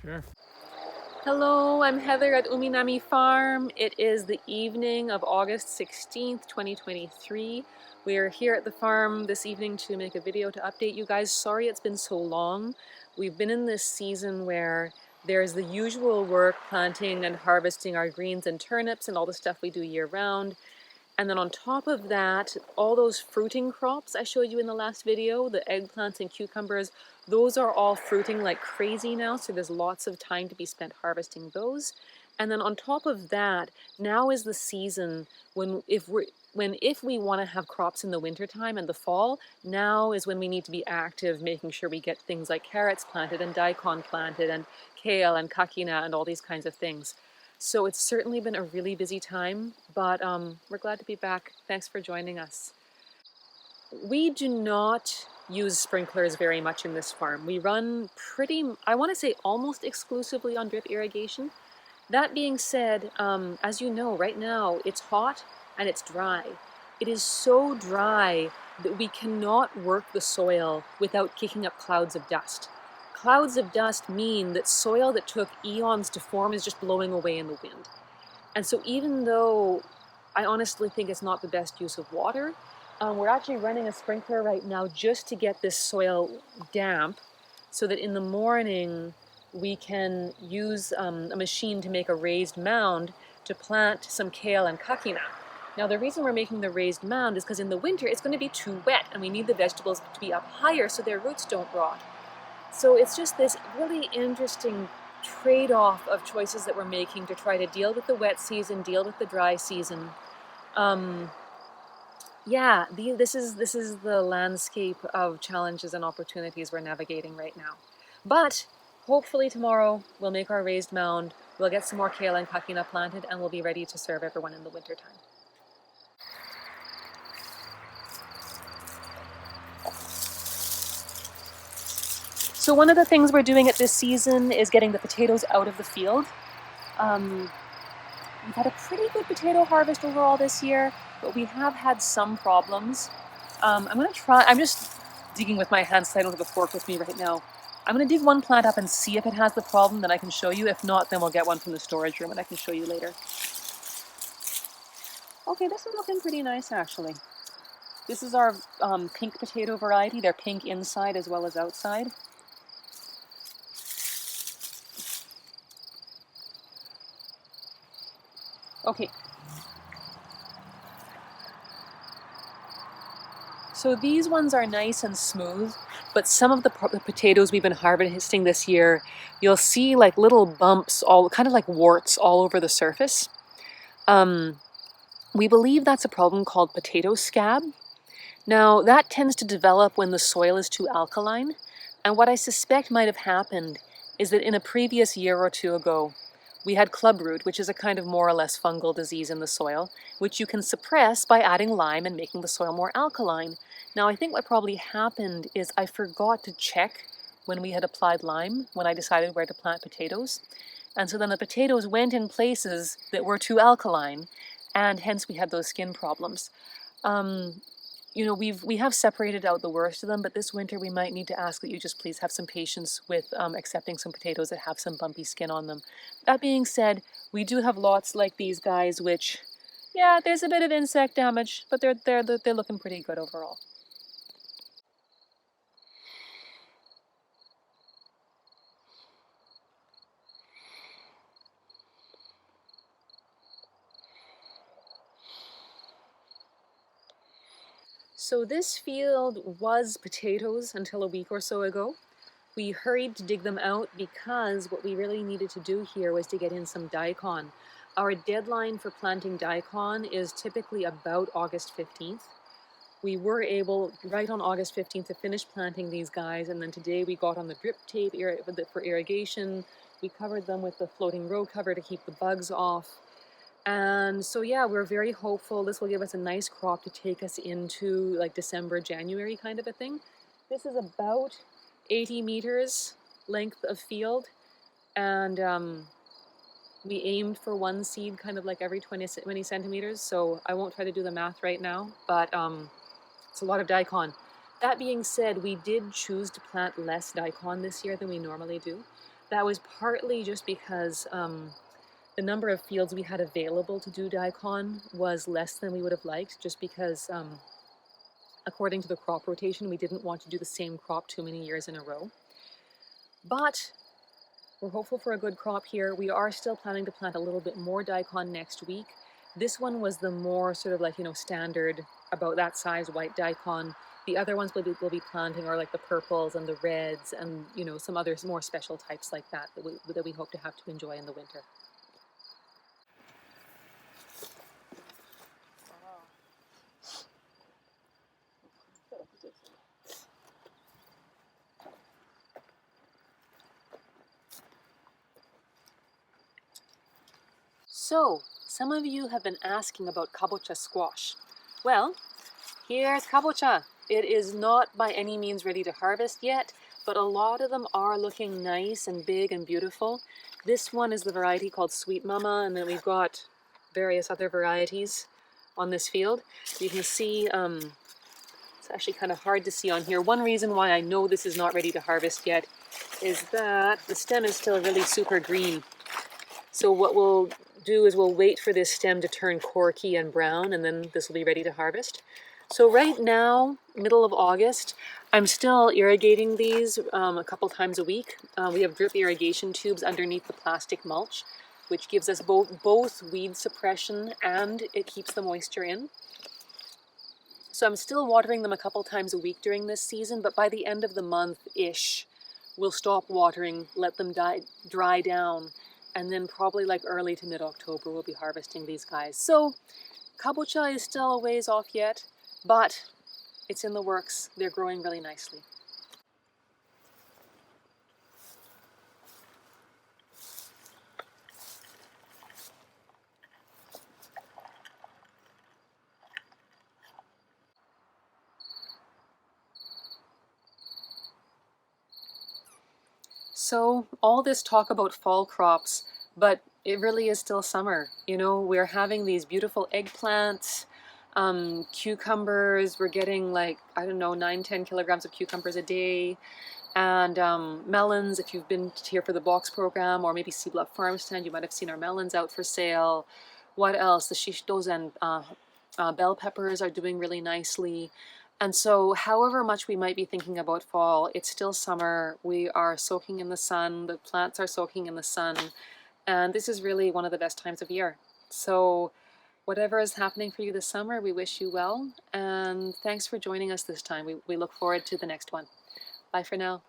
Sure. Hello, I'm Heather at Umi Nami Farm. It is the evening of August 16th, 2023. We are here at the farm this evening to make a video to update you guys. Sorry it's been so long. We've been in this season where there's the usual work planting and harvesting our greens and turnips and all the stuff we do year round. And then on top of that, all those fruiting crops I showed you in the last video, the eggplants and cucumbers, those are all fruiting like crazy now, so there's lots of time to be spent harvesting those. And then on top of that, now is the season if we want to have crops in the wintertime and the fall, now is when we need to be active, making sure we get things like carrots planted and daikon planted and kale and kakina and all these kinds of things. So it's certainly been a really busy time, but we're glad to be back. Thanks for joining us. We do not use sprinklers very much in this farm. We run I want to say almost exclusively on drip irrigation. That being said, as you know, right now it's hot and it's dry. It is so dry that we cannot work the soil without kicking up clouds of dust. Clouds of dust mean that soil that took eons to form is just blowing away in the wind. And so even though I honestly think it's not the best use of water, we're actually running a sprinkler right now just to get this soil damp so that in the morning we can use a machine to make a raised mound to plant some kale and kakina. Now the reason we're making the raised mound is because in the winter it's going to be too wet and we need the vegetables to be up higher so their roots don't rot. So it's just this really interesting trade-off of choices that we're making to try to deal with the wet season, deal with the dry season. Um, yeah, this is the landscape of challenges and opportunities we're navigating right now. But hopefully tomorrow we'll make our raised mound, we'll get some more kale and kakina planted, and we'll be ready to serve everyone in the wintertime. So one of the things we're doing at this season is getting the potatoes out of the field. We've had a pretty good potato harvest overall this year, but we have had some problems. I'm just digging with my hands, so I don't have a fork with me right now. I'm gonna dig one plant up and see if it has the problem, then I can show you. If not, then we'll get one from the storage room and I can show you later. Okay, this is looking pretty nice actually. This is our pink potato variety. They're pink inside as well as outside. Okay. So these ones are nice and smooth, but some of the potatoes we've been harvesting this year, you'll see like little bumps, all kind of like warts all over the surface. We believe that's a problem called potato scab. Now that tends to develop when the soil is too alkaline, and what I suspect might have happened is that in a previous year or two ago, we had clubroot, which is a kind of more or less fungal disease in the soil, which you can suppress by adding lime and making the soil more alkaline. Now, I think what probably happened is I forgot to check when we had applied lime, when I decided where to plant potatoes. And so then the potatoes went in places that were too alkaline, and hence we had those skin problems. We have separated out the worst of them, but this winter we might need to ask that you just please have some patience with accepting some potatoes that have some bumpy skin on them. That being said, we do have lots like these guys, which, yeah, there's a bit of insect damage, but they're looking pretty good overall. So this field was potatoes until a week or so ago. We hurried to dig them out because what we really needed to do here was to get in some daikon. Our deadline for planting daikon is typically about August 15th. We were able, right on August 15th, to finish planting these guys, and then today we got on the drip tape for irrigation. We covered them with the floating row cover to keep the bugs off. And so yeah, we're very hopeful this will give us a nice crop to take us into like December, January kind of a thing. This is about 80 meters length of field, and we aimed for one seed kind of like every 20 centimeters, so I won't try to do the math right now, but it's a lot of daikon. That being said, we did choose to plant less daikon this year than we normally do. That was partly just because the number of fields we had available to do daikon was less than we would have liked, just because according to the crop rotation, we didn't want to do the same crop too many years in a row. But we're hopeful for a good crop here. We are still planning to plant a little bit more daikon next week. This one was the more sort of like, standard, about that size white daikon. The other ones we'll be planting are like the purples and the reds and, some other more special types like that that we hope to have to enjoy in the winter. So, some of you have been asking about kabocha squash. Well, here's kabocha. It is not by any means ready to harvest yet, but a lot of them are looking nice and big and beautiful. This one is the variety called Sweet Mama, and then we've got various other varieties on this field. You can see, it's actually kind of hard to see on here. One reason why I know this is not ready to harvest yet is that the stem is still really super green. So what we'll do is we'll wait for this stem to turn corky and brown, and then this will be ready to harvest. So right now, middle of August, I'm still irrigating these a couple times a week. We have drip irrigation tubes underneath the plastic mulch, which gives us both weed suppression and it keeps the moisture in. So I'm still watering them a couple times a week during this season, but by the end of the month-ish, we'll stop watering, let them dry down, and then probably like early to mid-October we'll be harvesting these guys. So kabocha is still a ways off yet, but it's in the works. They're growing really nicely. So all this talk about fall crops, but it really is still summer. We're having these beautiful eggplants, cucumbers. We're getting like, I don't know, 9-10 kilograms of cucumbers a day. And melons, if you've been here for the box program or maybe Sea Bluff Farm Stand, you might have seen our melons out for sale. What else? The shishtos and bell peppers are doing really nicely. And so however much we might be thinking about fall, it's still summer. We are soaking in the sun. The plants are soaking in the sun. And this is really one of the best times of year. So whatever is happening for you this summer, we wish you well. And thanks for joining us this time. We look forward to the next one. Bye for now.